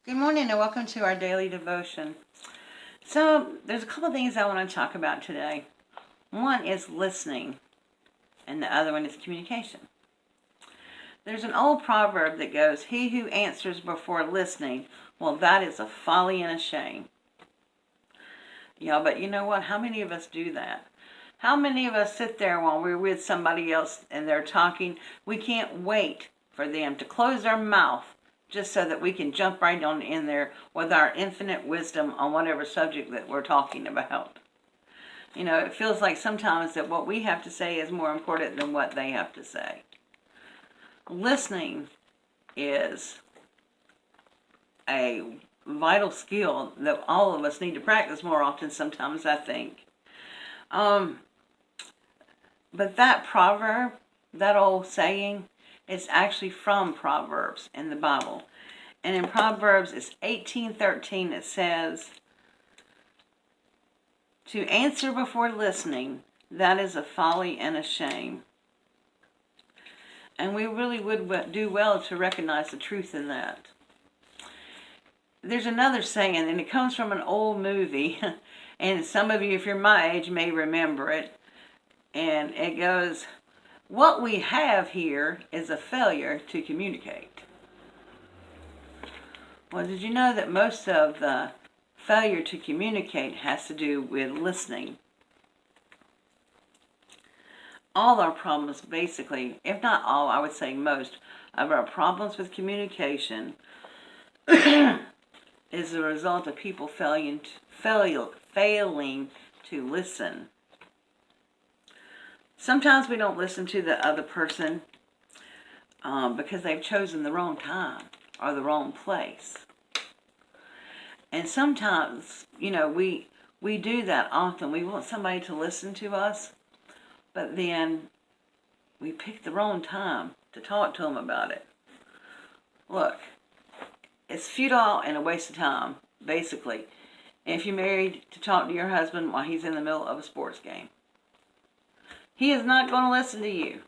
Good morning and welcome to our daily devotion. So, there's a couple things I want to talk about today. One is listening, and the other one is communication. There's an old proverb that goes, "He who answers before listening, well, that is a folly and a shame." Yeah, but you know what? How many of us do that? How many of us sit there while we're with somebody else and they're talking? We can't wait for them to close their mouth just so that we can jump right on in there with our infinite wisdom on whatever subject that we're talking about. You know, it feels like sometimes that what we have to say is more important than what they have to say. Listening is a vital skill that all of us need to practice more often sometimes, I think. But that proverb, that old saying, is actually from Proverbs in the Bible. And in Proverbs, it's 18:13. It says, "To answer before listening, that is a folly and a shame." And we really would do well to recognize the truth in that. There's another saying, and it comes from an old movie, and some of you, if you're my age, may remember it. And it goes, "What we have here is a failure to communicate." Well, did you know that most of the failure to communicate has to do with listening? All our problems, basically, if not all, I would say most of our problems with communication is the result of people failing to listen. Sometimes we don't listen to the other person because they've chosen the wrong time or the wrong place. And sometimes, you know, we do that often. We want somebody to listen to us, but then we pick the wrong time to talk to them about it. Look, it's futile and a waste of time, basically, if you're married, to talk to your husband while he's in the middle of a sports game. He is not going to listen to you.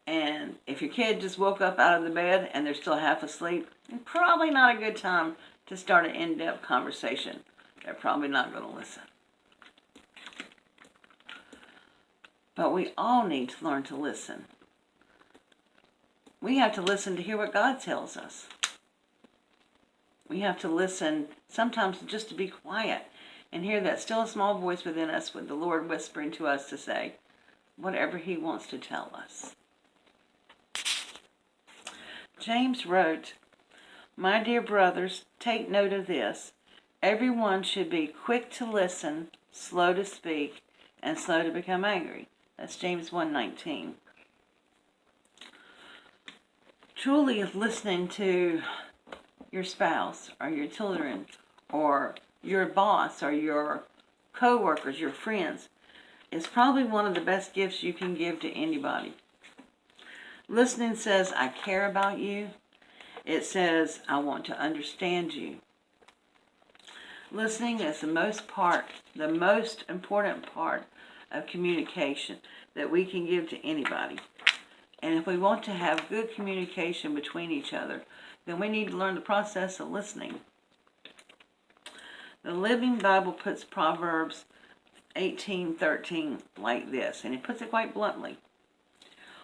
And if your kid just woke up out of the bed and they're still half asleep, it's probably not a good time to start an in-depth conversation. They're probably not going to listen. But we all need to learn to listen. We have to listen to hear what God tells us. We have to listen sometimes just to be quiet and hear that still small voice within us with the Lord whispering to us to say whatever He wants to tell us. James wrote, "My dear brothers, take note of this. Everyone should be quick to listen, slow to speak, and slow to become angry." That's James 1:19. Truly listening to your spouse or your children or your boss or your co-workers, your friends, is probably one of the best gifts you can give to anybody. Listening says, "I care about you." It says, "I want to understand you." Listening is the most important part of communication that we can give to anybody. And if we want to have good communication between each other, then we need to learn the process of listening. The Living Bible puts Proverbs 18:13 like this, and it puts it quite bluntly.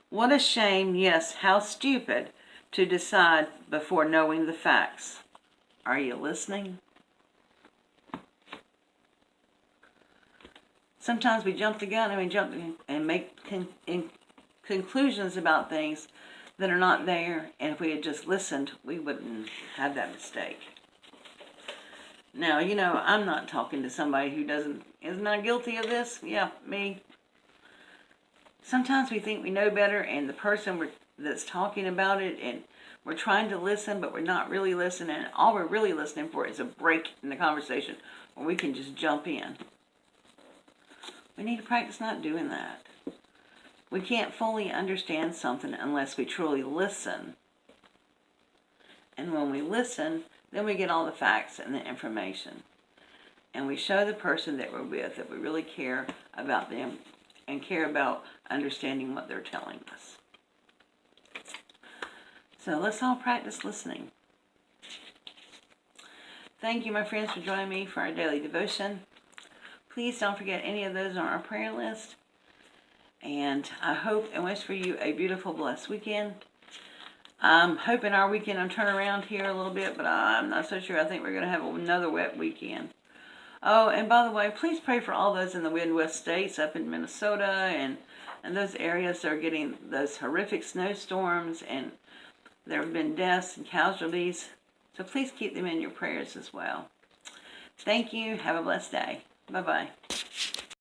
"What a shame, yes, how stupid, to decide before knowing the facts." Are you listening? Sometimes we jump the gun and we jump and make conclusions about things that are not there, and if we had just listened, we wouldn't have that mistake. Now, you know, I'm not talking to somebody who is not guilty of this. Yeah, me. Sometimes we think we know better, and the person that's talking about it, and we're trying to listen, but we're not really listening. And all we're really listening for is a break in the conversation where we can just jump in. We need to practice not doing that. We can't fully understand something unless we truly listen. And when we listen, then we get all the facts and the information. And we show the person that we're with that we really care about them and care about understanding what they're telling us. So let's all practice listening. Thank you, my friends, for joining me for our daily devotion. Please don't forget any of those on our prayer list. And I hope and wish for you a beautiful, blessed weekend. I'm hoping our weekend will turn around here a little bit, but I'm not so sure. I think we're going to have another wet weekend. Oh, and by the way, please pray for all those in the Midwest states, up in Minnesota and those areas that are getting those horrific snowstorms, and there have been deaths and casualties. So please keep them in your prayers as well. Thank you. Have a blessed day. Bye-bye.